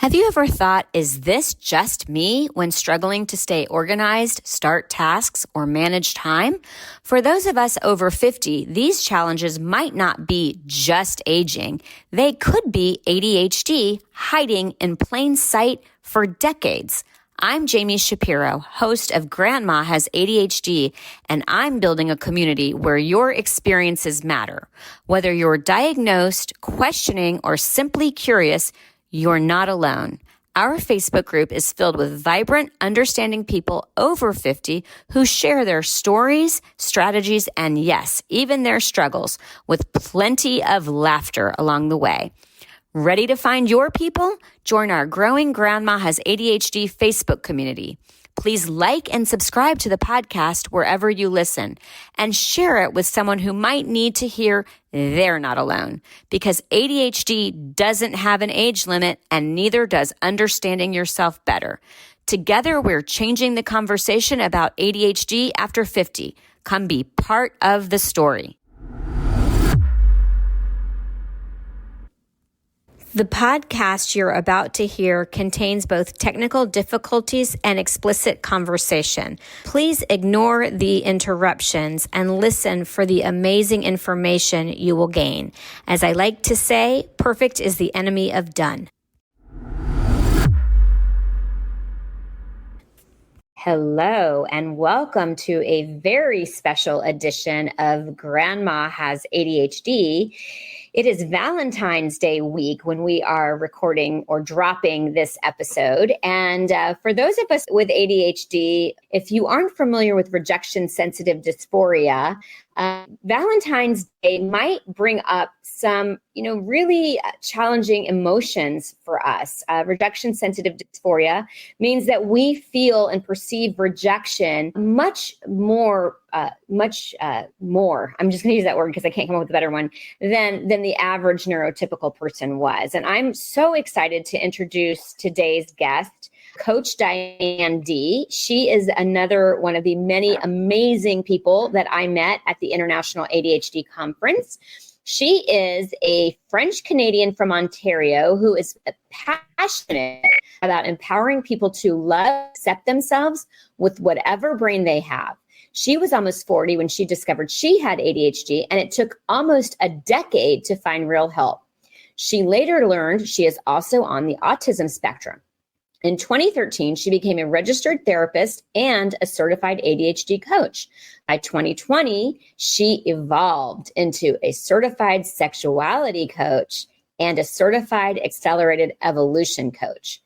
Have you ever thought, is this just me when struggling to stay organized, start tasks, or manage time? For those of us over 50, these challenges might not be just aging. They could be ADHD hiding in plain sight for decades. I'm Jami Shapiro, host of Grandma Has ADHD, and I'm building a community where your experiences matter. Whether you're diagnosed, questioning, or simply curious, you're not alone. Our Facebook group is filled with vibrant, understanding people over 50 who share their stories, strategies, and yes, even their struggles, with plenty of laughter along the way. Ready to find your people? Join our growing Grandma Has ADHD Facebook community. Please like and subscribe to the podcast wherever you listen and share it with someone who might need to hear they're not alone, because ADHD doesn't have an age limit and neither does understanding yourself better. Together, we're changing the conversation about ADHD after 50. Come be part of the story. The podcast you're about to hear contains both technical difficulties and explicit conversation. Please ignore the interruptions and listen for the amazing information you will gain. As I like to say, perfect is the enemy of done. Hello, and welcome to a very special edition of Grandma Has ADHD. It is Valentine's Day week when we are recording or dropping this episode. And for those of us with ADHD, if you aren't familiar with rejection sensitive dysphoria, Valentine's Day might bring up some, really challenging emotions for us. Rejection sensitive dysphoria means that we feel and perceive rejection much more. I'm just going to use that word because I can't come up with a better one than the average neurotypical person was. And I'm so excited to introduce today's guest, Coach Diane D. She is another one of the many amazing people that I met at the International ADHD Conference. She is a French Canadian from Ontario who is passionate about empowering people to love, accept themselves with whatever brain they have. She was almost 40 when she discovered she had ADHD, and it took almost a decade to find real help. She later learned she is also on the autism spectrum. In 2013, she became a registered therapist and a certified ADHD coach. By 2020, she evolved into a certified sexuality coach and a certified accelerated evolution coach.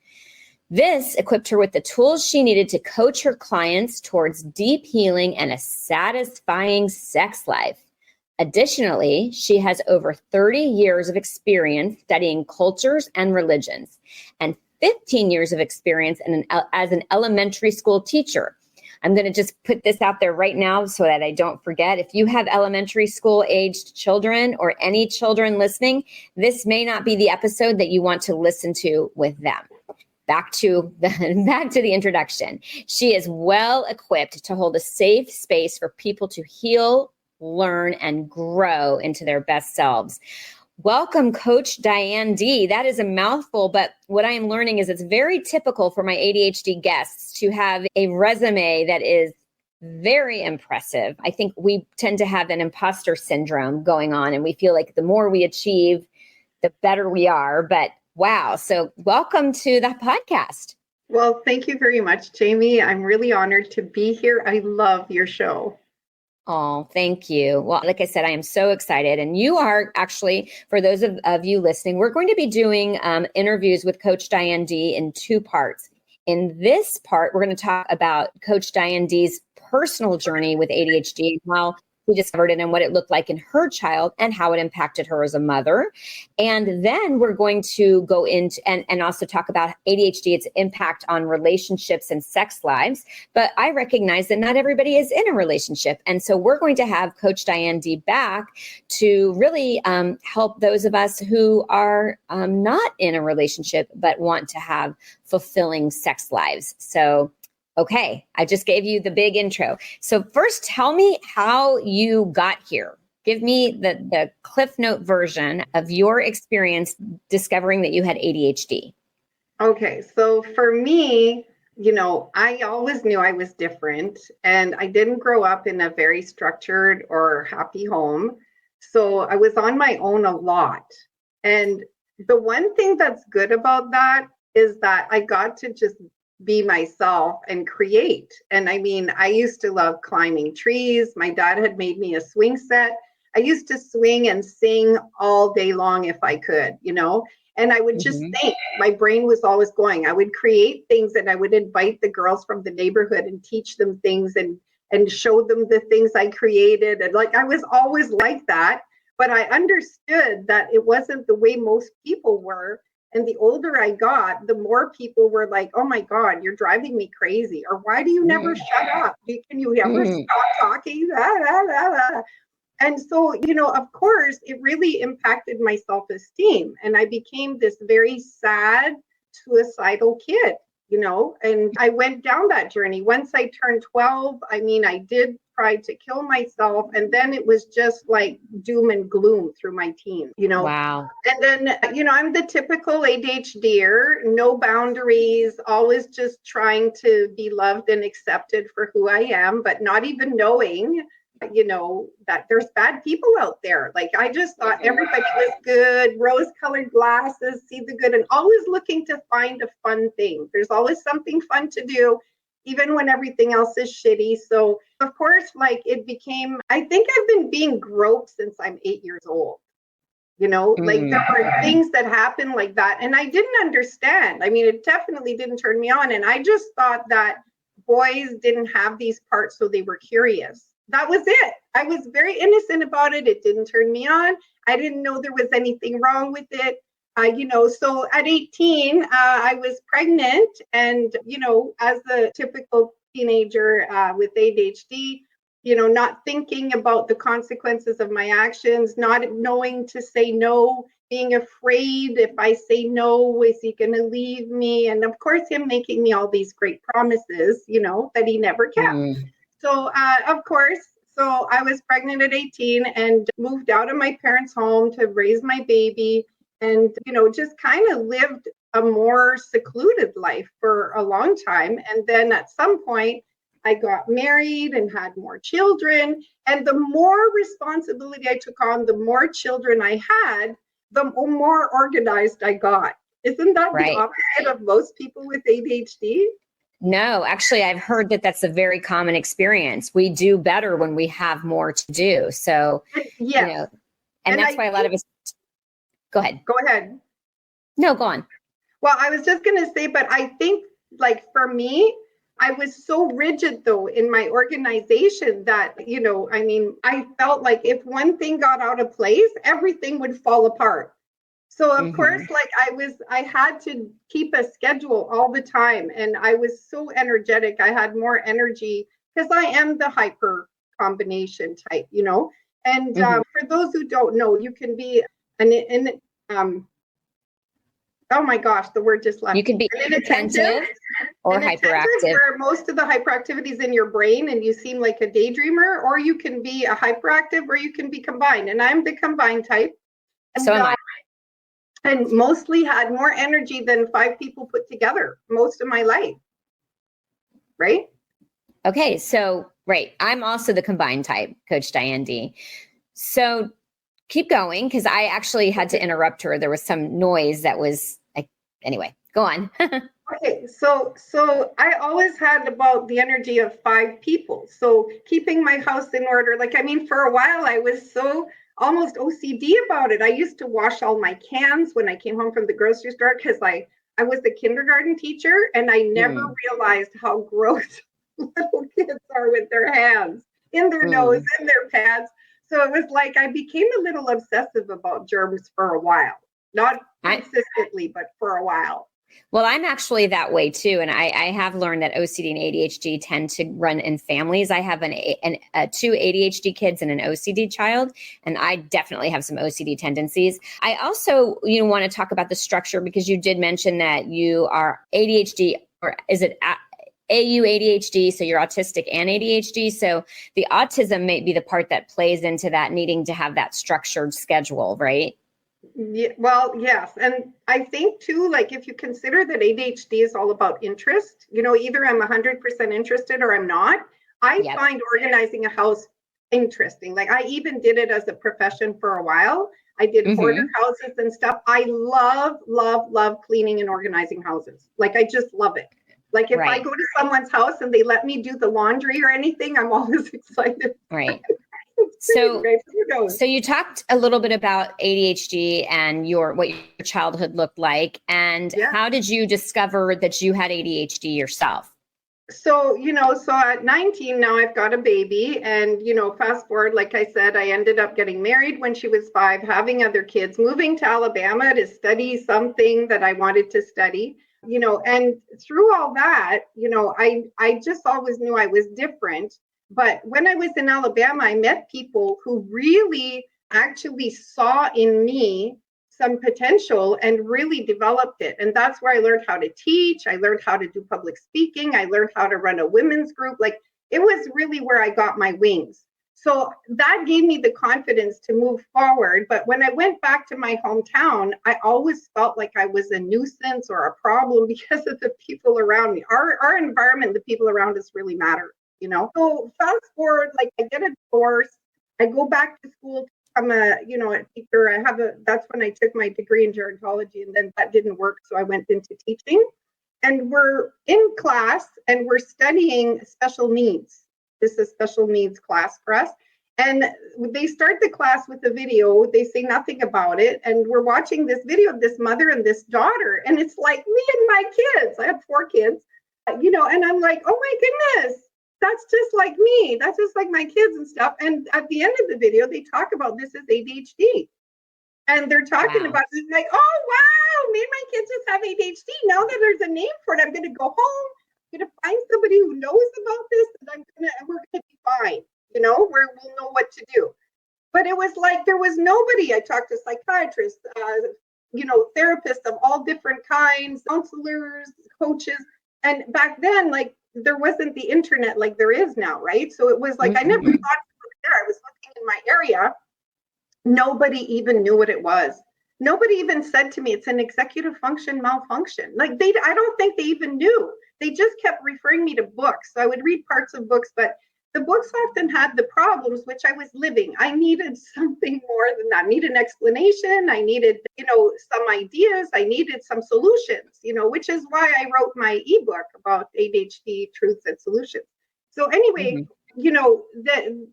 This equipped her with the tools she needed to coach her clients towards deep healing and a satisfying sex life. Additionally, she has over 30 years of experience studying cultures and religions, and 15 years of experience as an elementary school teacher. I'm going to just put this out there right now so that I don't forget. If you have elementary school aged children or any children listening, this may not be the episode that you want to listen to with them. Back to the introduction. She is well equipped to hold a safe space for people to heal, learn, and grow into their best selves. Welcome, Coach Diane D. That is a mouthful, but what I am learning is it's very typical for my ADHD guests to have a resume that is very impressive. I think we tend to have an imposter syndrome going on, and we feel like the more we achieve, the better we are. But wow. So welcome to the podcast. Well, thank you very much, Jami. I'm really honored to be here. I love your show. Oh, thank you. Well, like I said, I am so excited. And you are actually, for those of you listening, we're going to be doing interviews with Coach Diane D in two parts. In this part, we're going to talk about Coach Diane D's personal journey with ADHD and how she discovered it and what it looked like in her child and how it impacted her as a mother. And then we're going to go into and also talk about ADHD, its impact on relationships and sex lives. But I recognize that not everybody is in a relationship. And so we're going to have Coach Diane D back to really help those of us who are not in a relationship but want to have fulfilling sex lives. So okay, I just gave you the big intro. So first, tell me how you got here. Give me the Cliff Note version of your experience discovering that you had ADHD. Okay, so for me, I always knew I was different, and I didn't grow up in a very structured or happy home. So I was on my own a lot. And the one thing that's good about that is that I got to just be myself and create. And I mean, I used to love climbing trees. My dad had made me a swing set. I used to swing and sing all day long if I could. And I would just Mhm. think, my brain was always going. I would create things and I would invite the girls from the neighborhood and teach them things and show them the things I created. And like I was always like that, but I understood that it wasn't the way most people were. And the older I got, the more people were like, "Oh my God, you're driving me crazy," or "Why do you never Mhm. shut up? Can you ever Mhm. stop talking?" And so, of course, it really impacted my self-esteem. And I became this very sad, suicidal kid, and I went down that journey. Once I turned 12, I mean, I did try to kill myself. And then it was just like doom and gloom through my teens. Wow. And then, I'm the typical ADHDer, no boundaries, always just trying to be loved and accepted for who I am, but not even knowing that there's bad people out there. Like I just thought everybody was good, rose-colored glasses, see the good, and always looking to find a fun thing. There's always something fun to do, even when everything else is shitty. So of course, like it became, I think I've been being groped since I'm 8 years old. Like there Mm. were things that happened like that, and I didn't understand. I mean, it definitely didn't turn me on, and I just thought that boys didn't have these parts, so they were curious. That was it. I was very innocent about it. It didn't turn me on. I didn't know there was anything wrong with it. So at 18, I was pregnant, and as a typical teenager with ADHD, not thinking about the consequences of my actions, not knowing to say no, being afraid if I say no, is he going to leave me? And of course, him making me all these great promises, that he never kept. Mm. So, of course, so I was pregnant at 18 and moved out of my parents' home to raise my baby and, just kind of lived a more secluded life for a long time. And then at some point, I got married and had more children. And the more responsibility I took on, the more children I had, the more organized I got. Isn't that the Right. opposite of most people with ADHD? No, actually, I've heard that that's a very common experience. We do better when we have more to do. So, you Yes. know, and And that's I why a lot think, of us go ahead. go ahead. No, go on. Well, I was just going to say, but I think like for me, I was so rigid though in my organization that, I mean, I felt like if one thing got out of place, everything would fall apart. So of course, Hmm. like I had to keep a schedule all the time. And I was so energetic. I had more energy because I am the hyper combination type. And Hmm. for those who don't know, you can be um, oh my gosh, the word just You left can me. be An inattentive, attentive or hyperactive. where most of the hyperactivity is in your brain and you seem like a daydreamer, or you can be a hyperactive, or you can be combined. And I'm the combined type, So and am I. mostly had more energy than five people put together most of my life. Right? Okay. So, right. I'm also the combined type, Coach Diane D. So keep going because I actually had to interrupt her. There was some noise that was like, anyway, go on. Okay, so I always had about the energy of five people. So keeping my house in order, like I mean, for a while I was so almost OCD about it. I used to wash all my cans when I came home from the grocery store because I was the kindergarten teacher and I never Mm, realized how gross little kids are with their hands in their nose, mm. in their pants. So it was like I became a little obsessive about germs for a while, not I, consistently, but for a while. well, I'm actually that way too. And I have learned that OCD and ADHD tend to run in families. I have two ADHD kids and an OCD child, and I definitely have some OCD tendencies. I also, want to talk about the structure because you did mention that you are ADHD, or is it AU ADHD? So you're autistic and ADHD. So the autism may be the part that plays into that needing to have that structured schedule, right? Yeah, well, yes. And I think too, like if you consider that ADHD is all about interest, either I'm 100% interested or I'm not. I Yep. find organizing a house interesting. Like I even did it as a profession for a while. I did hoarder Mm-hmm. houses and stuff. I love, love, love cleaning and organizing houses. Like I just love it. Like if I Right. go to someone's house and they let me do the laundry or anything, I'm always excited. Right. It's crazy, So right? Who knows? So you talked a little bit about ADHD and what your childhood looked like, and Yeah. how did you discover that you had ADHD yourself? So at 19 now I've got a baby and, fast forward, like I said, I ended up getting married when she was 5, having other kids, moving to Alabama to study something that I wanted to study, and through all that, I just always knew I was different. But when I was in Alabama, I met people who really actually saw in me some potential and really developed it. And that's where I learned how to teach. I learned how to do public speaking. I learned how to run a women's group. Like it was really where I got my wings. So that gave me the confidence to move forward. But when I went back to my hometown, I always felt like I was a nuisance or a problem because of the people around me. Our environment, the people around us really matter. So fast forward, like I get a divorce. I go back to school. I'm a teacher. That's when I took my degree in gerontology, and then that didn't work. So I went into teaching, and we're in class and we're studying special needs. This is a special needs class for us. And they start the class with a video. They say nothing about it. And we're watching this video of this mother and this daughter. And it's like me and my kids. I have 4 kids, and I'm like, oh my goodness, that's just like me. That's just like my kids and stuff. And at the end of the video, they talk about this as ADHD. And they're talking Wow. about it like, oh, wow, me and my kids just have ADHD. Now that there's a name for it, I'm going to go home. I'm going to find somebody who knows about this, and we're going to be fine. Where we'll know what to do. But it was like there was nobody. I talked to psychiatrists, therapists of all different kinds, counselors, coaches. And back then, like there wasn't the internet like there is now, right? So it was like I never thought Mm-hmm. it was there. I was looking in my area. Nobody even knew what it was. Nobody even said to me it's an executive function malfunction. Like I don't think they even knew. They just kept referring me to books. So I would read parts of books, but the books often had the problems which I was living. I needed something more than that. I needed an explanation. I needed, some ideas. I needed some solutions, which is why I wrote my ebook about ADHD truths and solutions. So anyway, Mm-hmm.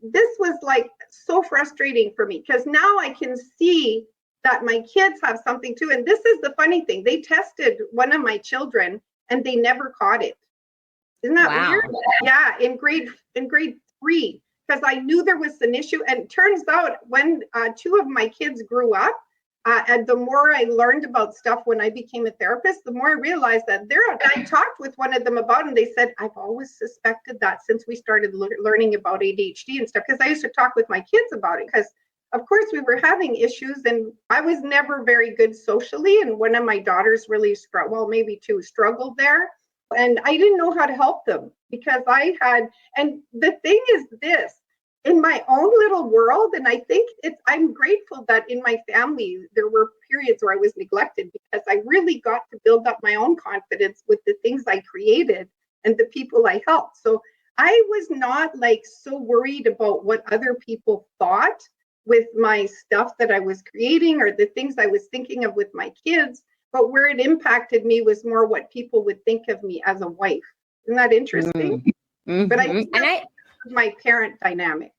this was like so frustrating for me because now I can see that my kids have something too. And this is the funny thing. They tested one of my children and they never caught it. Isn't that weird? Wow. Yeah, in grade 3, because I knew there was an issue. And it turns out when 2 of my kids grew up, and the more I learned about stuff when I became a therapist, the more I realized that I talked with one of them about it, and they said, I've always suspected that since we started learning about ADHD and stuff, because I used to talk with my kids about it, because of course we were having issues, and I was never very good socially, and one of my daughters really maybe 2 struggled there. And I didn't know how to help them because and the thing is this, in my own little world, and I think I'm grateful that in my family, there were periods where I was neglected because I really got to build up my own confidence with the things I created and the people I helped. So I was not like so worried about what other people thought with my stuff that I was creating or the things I was thinking of with my kids. But where it impacted me was more what people would think of me as a wife. Isn't that interesting? Mm-hmm. But I think And that's my parent dynamic.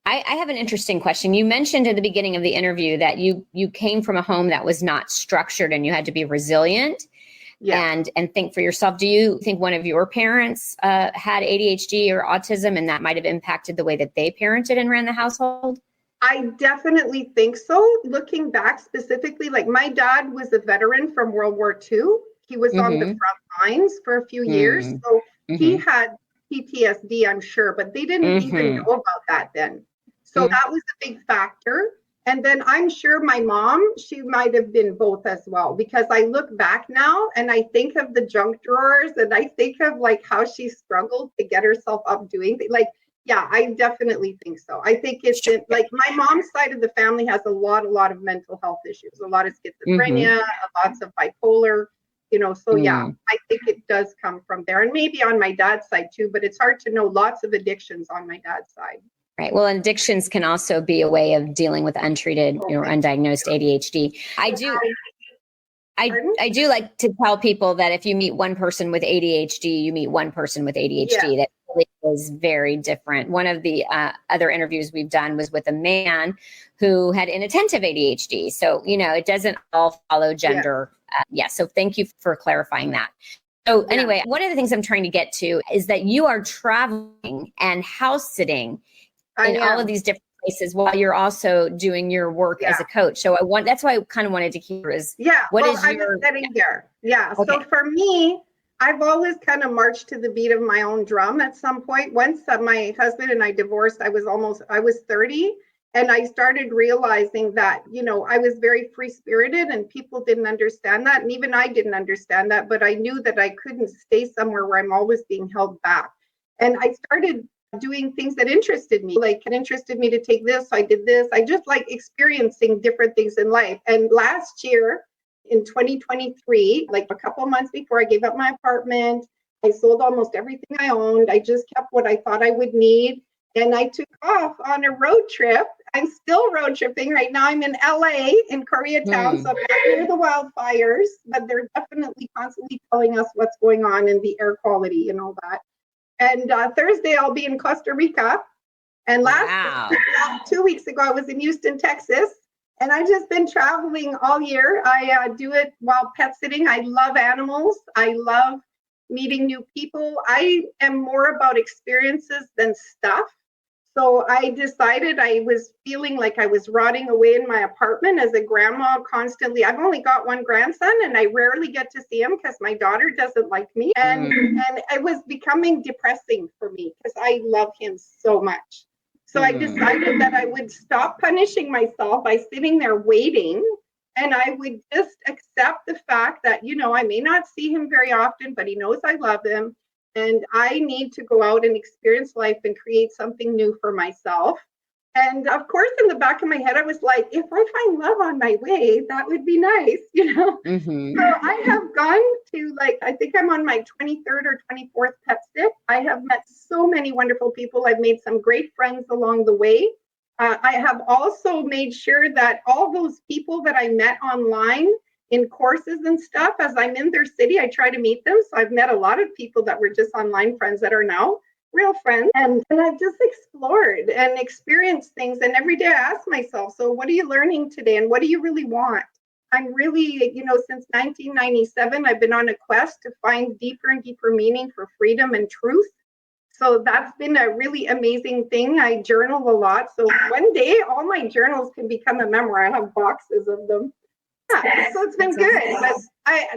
I have an interesting question. You mentioned at the beginning of the interview that you came from a home that was not structured and you had to be resilient and think for yourself. Do you think one of your parents had ADHD or autism and that might have impacted the way that they parented and ran the household? I definitely think so. Looking back specifically, like my dad was a veteran from World War II. He was on the Mm-hmm. front lines for a few years. So he Mm-hmm. had PTSD, I'm sure, but they didn't even Mm-hmm. know about that then. So Mm-hmm. that was a big factor. And then I'm sure my mom, she might have been both as well, because I look back now and I think of the junk drawers and I think of like how she struggled to get herself up doing things. Like Yeah, I definitely think so. I think it's like my mom's side of the family has a lot of mental health issues, a lot of schizophrenia, lots of bipolar, so yeah, I think it does come from there. And maybe on my dad's side too, but it's hard to know. Lots of addictions on my dad's side. Right. Well, addictions can also be a way of dealing with untreated or undiagnosed ADHD. I do like to tell people that if you meet one person with ADHD, you meet one person with ADHD. Yeah. That really is very different. One of the other interviews we've done was with a man who had inattentive ADHD. So, it doesn't all follow gender. Yeah. So thank you for clarifying that. So anyway, one of the things I'm trying to get to is that you are traveling and house sitting in all of these different places while you're also doing your work as a coach. So that's why I kind of wanted to hear is what is your setting there? Yeah. Okay. So for me, I've always kind of marched to the beat of my own drum at some point. Once my husband and I divorced, I was 30. And I started realizing that, I was very free-spirited and people didn't understand that. And even I didn't understand that, but I knew that I couldn't stay somewhere where I'm always being held back. And I started doing things that interested me. Like it interested me to take this. So I did this. I just like experiencing different things in life. And last year in 2023, like a couple months before I gave up my apartment, I sold almost everything I owned. I just kept what I thought I would need. And I took off on a road trip. I'm still road tripping right now. I'm in LA in Koreatown, so I'm not near the wildfires, but they're definitely constantly telling us what's going on in the air quality and all that. And Thursday, I'll be in Costa Rica. And last 2 weeks ago, I was in Houston, Texas. And I've just been traveling all year. I do it while pet sitting. I love animals. I love meeting new people. I am more about experiences than stuff. So I decided I was feeling like I was rotting away in my apartment as a grandma constantly. I've only got one grandson and I rarely get to see him because my daughter doesn't like me. And it was becoming depressing for me because I love him so much. So I decided that I would stop punishing myself by sitting there waiting. And I would just accept the fact that, I may not see him very often, but he knows I love him. And I need to go out and experience life and create something new for myself. And of course, in the back of my head, I was like, if I find love on my way, that would be nice, So I have gone to I think I'm on my 23rd or 24th pet sit. I have met so many wonderful people. I've made some great friends along the way. I have also made sure that all those people that I met online in courses and stuff, as I'm in their city, I try to meet them. So I've met a lot of people that were just online friends that are now real friends. And I've just explored and experienced things. And every day I ask myself, so what are you learning today? And what do you really want? I'm really, since 1997, I've been on a quest to find deeper and deeper meaning for freedom and truth. So that's been a really amazing thing. I journal a lot. So one day all my journals can become a memoir. I have boxes of them. Yeah, so it's been good, but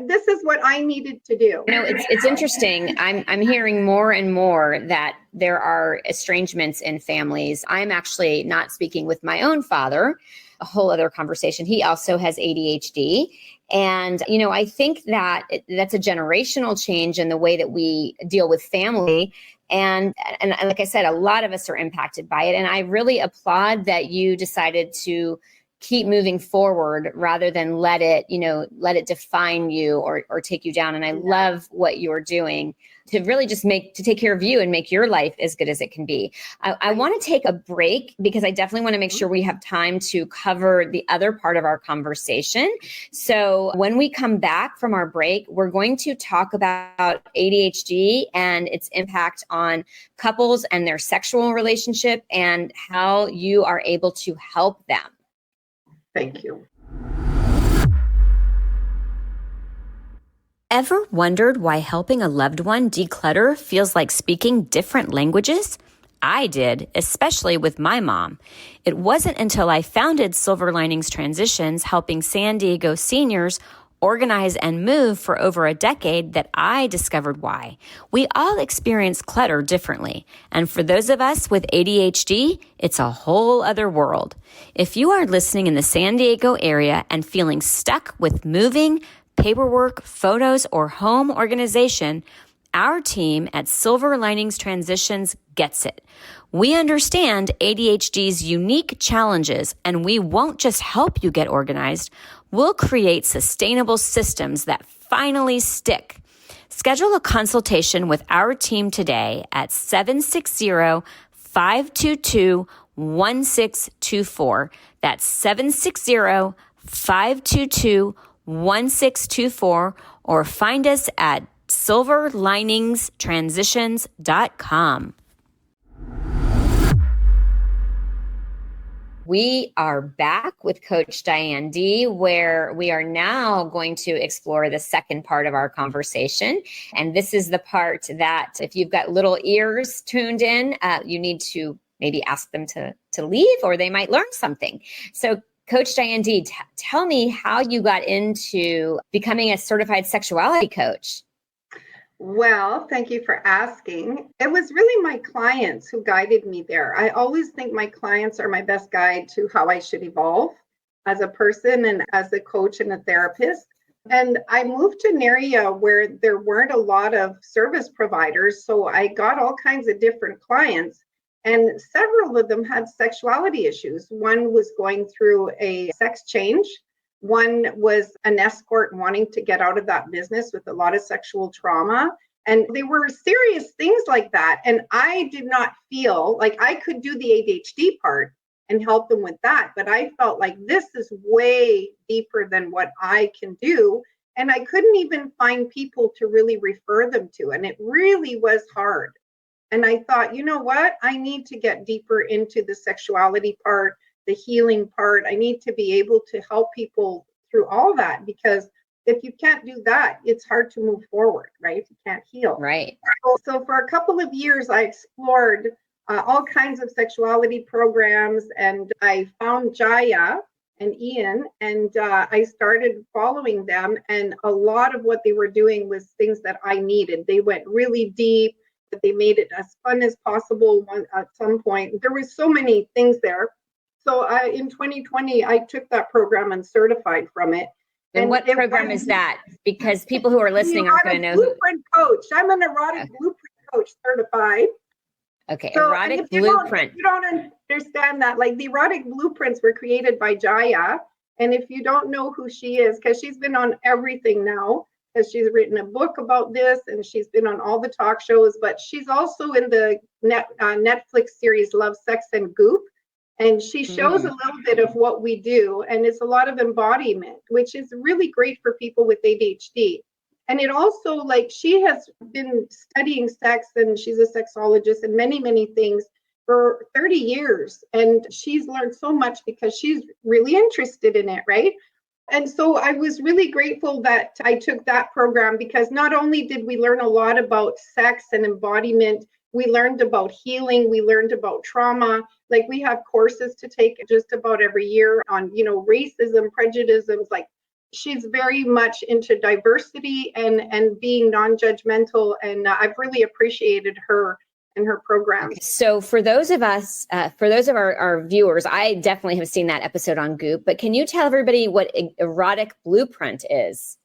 this is what I needed to do. It's interesting. I'm hearing more and more that there are estrangements in families. I'm actually not speaking with my own father, a whole other conversation. He also has ADHD. And, I think that that's a generational change in the way that we deal with family. And like I said, a lot of us are impacted by it. And I really applaud that you decided to keep moving forward rather than let it define you or take you down. And I love what you're doing to really just to take care of you and make your life as good as it can be. I want to take a break because I definitely want to make sure we have time to cover the other part of our conversation. So when we come back from our break, we're going to talk about ADHD and its impact on couples and their sexual relationship and how you are able to help them. Thank you. Ever wondered why helping a loved one declutter feels like speaking different languages? I did, especially with my mom. It wasn't until I founded Silver Linings Transitions, helping San Diego seniors organize and move for over a decade, that I discovered why. We all experience clutter differently. And for those of us with ADHD, it's a whole other world. If you are listening in the San Diego area and feeling stuck with moving, paperwork, photos, or home organization, our team at Silver Linings Transitions gets it. We understand ADHD's unique challenges, and we won't just help you get organized. We'll create sustainable systems that finally stick. Schedule a consultation with our team today at 760-522-1624. That's 760-522-1624, or find us at silverliningstransitions.com. We are back with Coach Diane D, where we are now going to explore the second part of our conversation. And this is the part that if you've got little ears tuned in, you need to maybe ask them to leave, or they might learn something. So Coach Diane D, tell me how you got into becoming a certified sexuality coach. Well, thank you for asking. It was really my clients who guided me there. I always think my clients are my best guide to how I should evolve as a person and as a coach and a therapist. And I moved to an area where there weren't a lot of service providers, so I got all kinds of different clients, and several of them had sexuality issues. One was going through a sex change. One was an escort wanting to get out of that business with a lot of sexual trauma. And they were serious things like that. And I did not feel like I could do the ADHD part and help them with that. But I felt like this is way deeper than what I can do. And I couldn't even find people to really refer them to. And it really was hard. And I thought, you know what? I need to get deeper into the sexuality part, the healing part. I need to be able to help people through all that, because if you can't do that, it's hard to move forward, right? You can't heal. Right. So for a couple of years, I explored all kinds of sexuality programs, and I found Jaya and Ian, and I started following them. And a lot of what they were doing was things that I needed. They went really deep, but they made it as fun as possible at some point. There was so many things there. So in 2020, I took that program and certified from it. And what program is that? Because people who are listening aren't going to know. Blueprint coach. I'm an erotic blueprint coach certified. Okay, so, erotic blueprint. You don't understand that. Like, the erotic blueprints were created by Jaya. And if you don't know who she is, because she's been on everything now, because she's written a book about this and she's been on all the talk shows, but she's also in the Netflix series Love, Sex, and Goop. And she shows a little bit of what we do, and it's a lot of embodiment, which is really great for people with ADHD. And it also, like, she has been studying sex, and she's a sexologist and many, many things for 30 years. And she's learned so much because she's really interested in it, right? And so I was really grateful that I took that program, because not only did we learn a lot about sex and embodiment, we learned about healing, we learned about trauma. Like, we have courses to take just about every year on, racism, prejudices. Like, she's very much into diversity and being non-judgmental. And I've really appreciated her and her programs. So for those of us, our viewers, I definitely have seen that episode on Goop, but can you tell everybody what Erotic Blueprint is?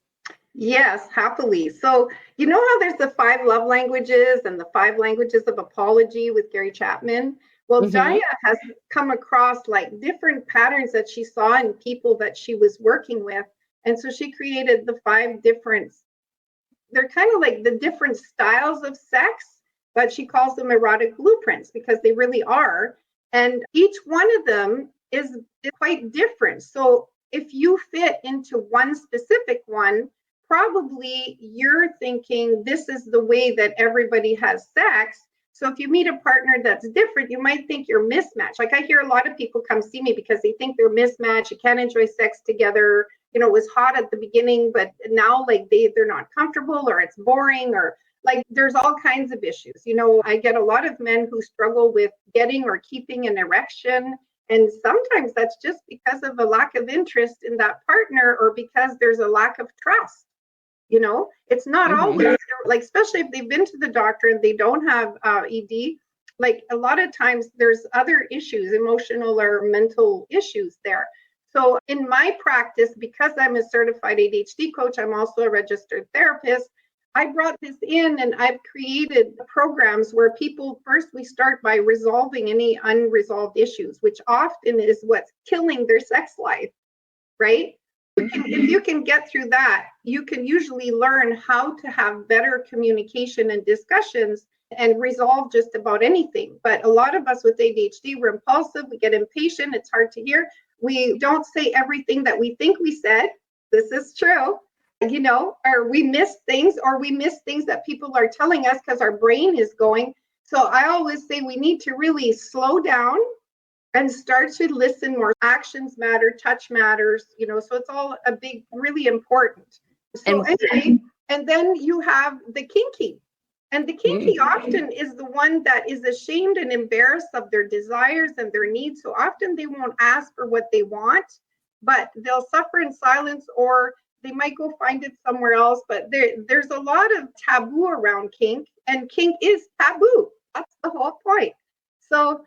Yes, happily. So, you know how there's the 5 love languages and the 5 languages of apology with Gary Chapman? Well, Jaya has come across like different patterns that she saw in people that she was working with. And so she created the 5 different, they're kind of like the different styles of sex, but she calls them erotic blueprints because they really are. And each one of them is quite different. So if you fit into one specific one, probably you're thinking this is the way that everybody has sex. So if you meet a partner that's different, you might think you're mismatched. Like, I hear a lot of people come see me because they think they're mismatched. You can't enjoy sex together. It was hot at the beginning, but now like they're not comfortable, or it's boring, or like there's all kinds of issues. I get a lot of men who struggle with getting or keeping an erection. And sometimes that's just because of a lack of interest in that partner, or because there's a lack of trust. It's not always like, especially if they've been to the doctor and they don't have ED, like a lot of times there's other issues, emotional or mental issues there. So in my practice, because I'm a certified ADHD coach, I'm also a registered therapist. I brought this in and I've created programs where people first we start by resolving any unresolved issues, which often is what's killing their sex life, right? If you can get through that, you can usually learn how to have better communication and discussions and resolve just about anything. But a lot of us with ADHD, we're impulsive, we get impatient, it's hard to hear. We don't say everything that we think we said. This is true. Or we miss things that people are telling us because our brain is going. So I always say we need to really slow down and start to listen more. Actions matter, touch matters, so it's all really important. So anyway, and then you have the kinky. And the kinky often is the one that is ashamed and embarrassed of their desires and their needs. So often they won't ask for what they want, but they'll suffer in silence, or they might go find it somewhere else. But there's a lot of taboo around kink, and kink is taboo. That's the whole point. So,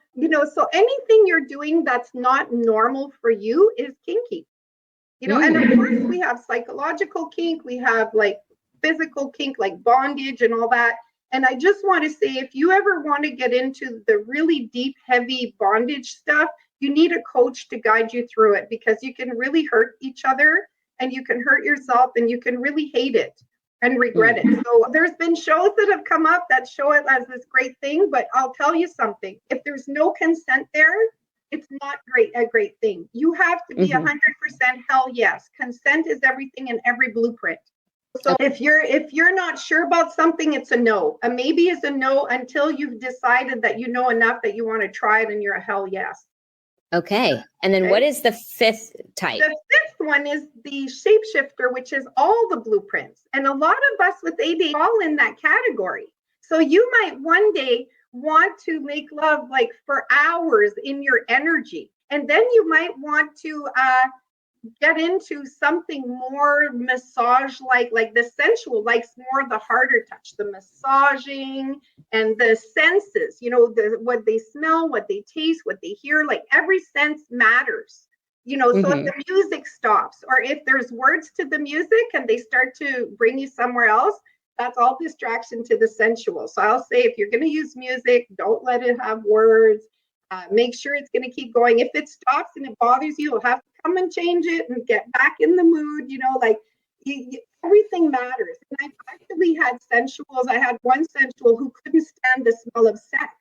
so anything you're doing that's not normal for you is kinky. And of course we have psychological kink, we have like physical kink, like bondage and all that. And I just want to say, if you ever want to get into the really deep, heavy bondage stuff, you need a coach to guide you through it, because you can really hurt each other and you can hurt yourself and you can really hate it and regret it. So there's been shows that have come up that show it as this great thing, but I'll tell you something. If there's no consent there, it's not a great thing. You have to be 100% hell yes. Consent is everything in every blueprint. So if you're not sure about something, it's a no. A maybe is a no until you've decided that you know enough that you want to try it and you're a hell yes. Okay. And then what is the fifth type? The fifth one is the shapeshifter, which is all the blueprints. And a lot of us with ADHD fall in that category. So you might one day want to make love like for hours in your energy. And then you might want to get into something more massage like the sensual, likes more the harder touch, the massaging and the senses, what they smell, what they taste, what they hear, like every sense matters, so if the music stops, or if there's words to the music and they start to bring you somewhere else, that's all distraction to the sensual. So I'll say, if you're going to use music, don't let it have words. Make sure it's going to keep going. If it stops and it bothers you, you'll have to come and change it and get back in the mood. Everything matters. And I've actually had sensuals. I had one sensual who couldn't stand the smell of sex.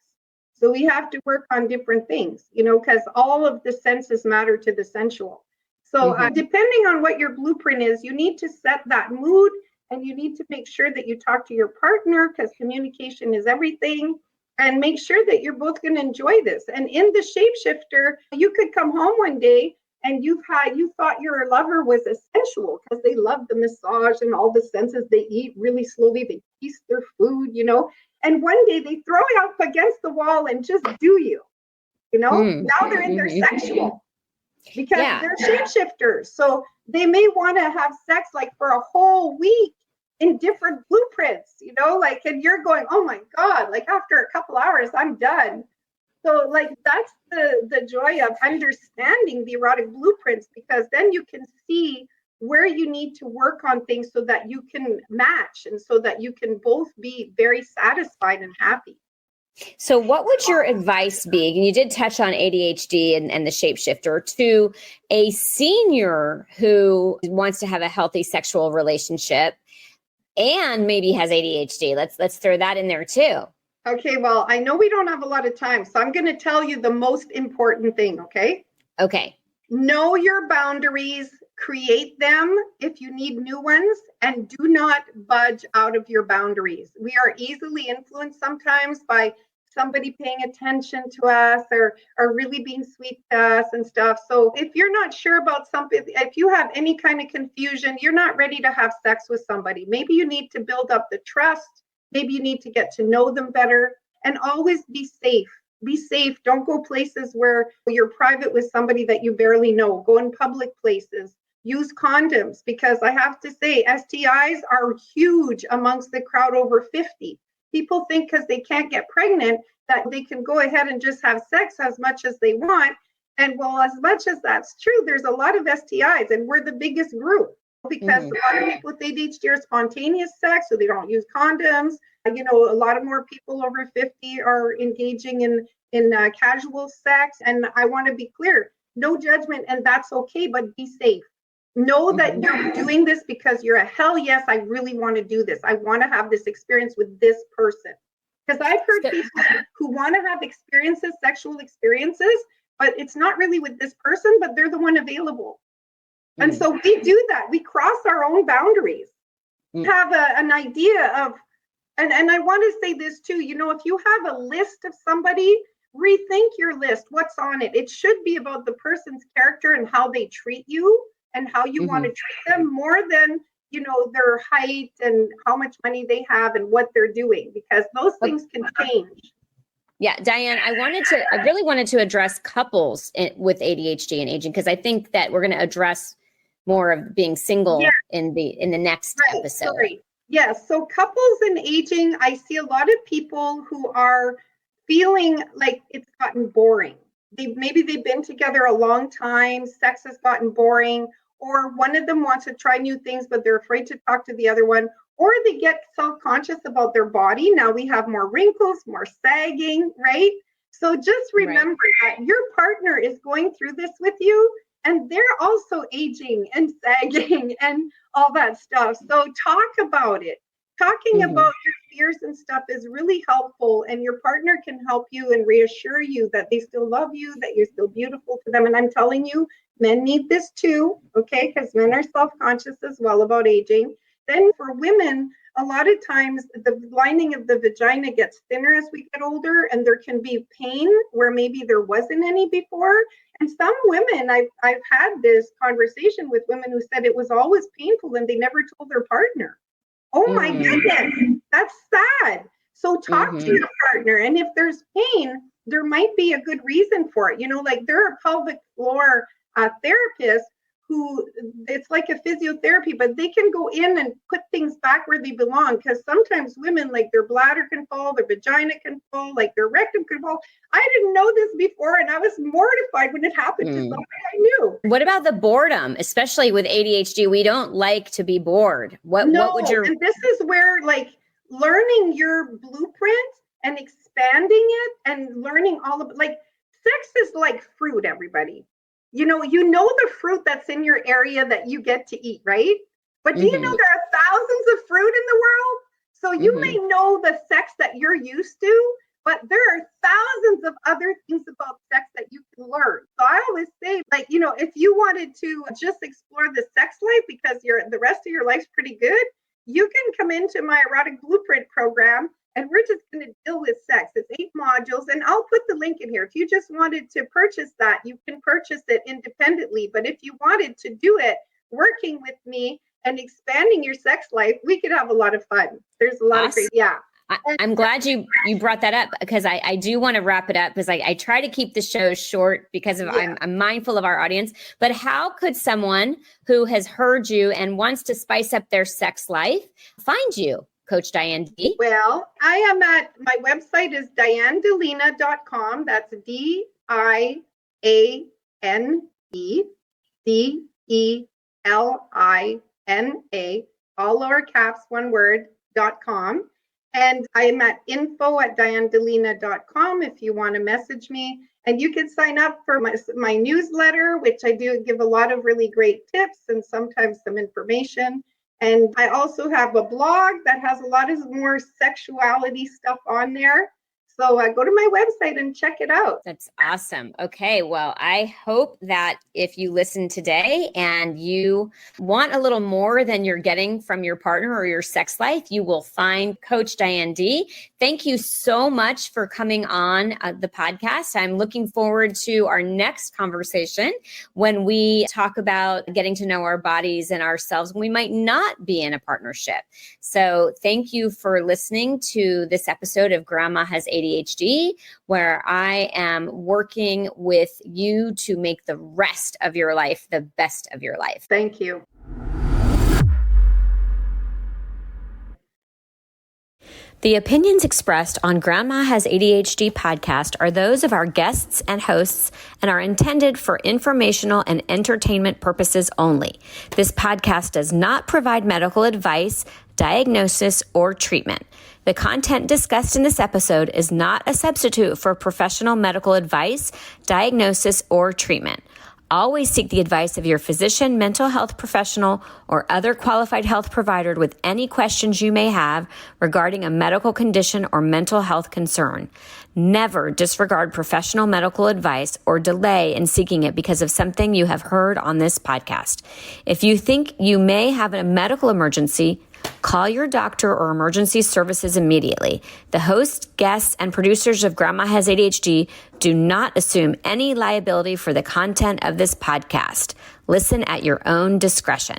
So we have to work on different things, because all of the senses matter to the sensual. So depending on what your blueprint is, you need to set that mood, and you need to make sure that you talk to your partner, because communication is everything. And make sure that you're both going to enjoy this. And in the shapeshifter, you could come home one day and you thought your lover was a sensual because they love the massage and all the senses. They eat really slowly, they taste their food, and one day they throw it up against the wall and just do you. Now they're in their sexual, because they're shapeshifters. So they may want to have sex like for a whole week in different blueprints, and you're going, oh my God, like after a couple hours, I'm done. So that's the joy of understanding the erotic blueprints, because then you can see where you need to work on things so that you can match and so that you can both be very satisfied and happy. So what would your advice be? And you did touch on ADHD and the shapeshifter, to a senior who wants to have a healthy sexual relationship and maybe has ADHD. Let's throw that in there too. Okay, well, I know we don't have a lot of time, so I'm going to tell you the most important thing, okay? Okay. Know your boundaries, create them if you need new ones, and do not budge out of your boundaries. We are easily influenced sometimes by somebody paying attention to us or really being sweet to us and stuff. So if you're not sure about something, if you have any kind of confusion, you're not ready to have sex with somebody. Maybe you need to build up the trust. Maybe you need to get to know them better, and always be safe. Be safe. Don't go places where you're private with somebody that you barely know. Go in public places. Use condoms, because I have to say STIs are huge amongst the crowd over 50. People think because they can't get pregnant that they can go ahead and just have sex as much as they want. And well, as much as that's true, there's a lot of STIs, and we're the biggest group. because a lot of people with ADHD are spontaneous sex, so they don't use condoms. You know, a lot of more people over 50 are engaging in casual sex. And I want to be clear, no judgment, and that's okay, but be safe. Know that you're doing this because you're a hell yes, I really want to do this. I want to have this experience with this person. Because I've heard people who want to have experiences, sexual experiences, but it's not really with this person, but they're the one available. And so we do that. We cross our own boundaries. Have an idea of, and I want to say this too, you know, if you have a list of somebody, rethink your list. What's on it? It should be about the person's character and how they treat you and how you want to treat them, more than, you know, their height and how much money they have and what they're doing, because those things can change. Yeah, Diane, I really wanted to address couples with ADHD and aging, because I think that we're going to address more of being single in the next episode. Sorry. Yes. So couples and aging, I see a lot of people who are feeling like it's gotten boring. Maybe they've been together a long time, sex has gotten boring, or one of them wants to try new things, but they're afraid to talk to the other one, or they get self-conscious about their body. Now we have more wrinkles, more sagging, right? So just remember that your partner is going through this with you, and they're also aging and sagging and all that stuff. So talk about it. Talking about your fears and stuff is really helpful, and your partner can help you and reassure you that they still love you, that you're still beautiful to them. And I'm telling you, men need this too, okay? Because men are self-conscious as well about aging. Then for women, a lot of times the lining of the vagina gets thinner as we get older, and there can be pain where maybe there wasn't any before. And some women, I've had this conversation with women who said it was always painful and they never told their partner. Oh my goodness, that's sad. So talk to your partner. And if there's pain, there might be a good reason for it. You know, like there are pelvic floor therapists who, it's like a physiotherapy, but they can go in and put things back where they belong. Because sometimes women, like their bladder can fall, their vagina can fall, like their rectum can fall. I didn't know this before, and I was mortified when it happened to somebody I knew. What about the boredom, especially with ADHD? We don't like to be bored. What would your... And this is where, like, learning your blueprint and expanding it and learning all of, like, sex is like fruit, everybody. You know the fruit that's in your area that you get to eat, right? But do you know there are thousands of fruit in the world? So you may know the sex that you're used to, but there are thousands of other things about sex that you can learn. So I always say, like, you know, if you wanted to just explore the sex life because the rest of your life's pretty good, you can come into my Erotic Blueprint program, and we're just going to deal with sex. It's 8 modules, and I'll put the link in here. If you just wanted to purchase that, you can purchase it independently. But if you wanted to do it working with me and expanding your sex life, we could have a lot of fun. There's a lot of great, I'm glad you brought that up, because I do want to wrap it up, because I try to keep the show short because of I'm mindful of our audience. But how could someone who has heard you and wants to spice up their sex life find you, Coach Diane D? Well, I am at, my website is dianedelina.com. That's DIANEDELINA, all lower caps, one word, .com. And I'm at info@dianedelina.com if you want to message me. And you can sign up for my newsletter, which I do give a lot of really great tips and sometimes some information. And I also have a blog that has a lot of more sexuality stuff on there. So go to my website and check it out. That's awesome. Okay. Well, I hope that if you listen today and you want a little more than you're getting from your partner or your sex life, you will find Coach Diane D. Thank you so much for coming on the podcast. I'm looking forward to our next conversation when we talk about getting to know our bodies and ourselves when we might not be in a partnership. So thank you for listening to this episode of Grandma Has ADHD, where I am working with you to make the rest of your life the best of your life. Thank you. The opinions expressed on Grandma Has ADHD podcast are those of our guests and hosts and are intended for informational and entertainment purposes only. This podcast does not provide medical advice, diagnosis, or treatment. The content discussed in this episode is not a substitute for professional medical advice, diagnosis, or treatment. Always seek the advice of your physician, mental health professional, or other qualified health provider with any questions you may have regarding a medical condition or mental health concern. Never disregard professional medical advice or delay in seeking it because of something you have heard on this podcast. If you think you may have a medical emergency, call your doctor or emergency services immediately. The host, guests, and producers of Grandma Has ADHD do not assume any liability for the content of this podcast. Listen at your own discretion.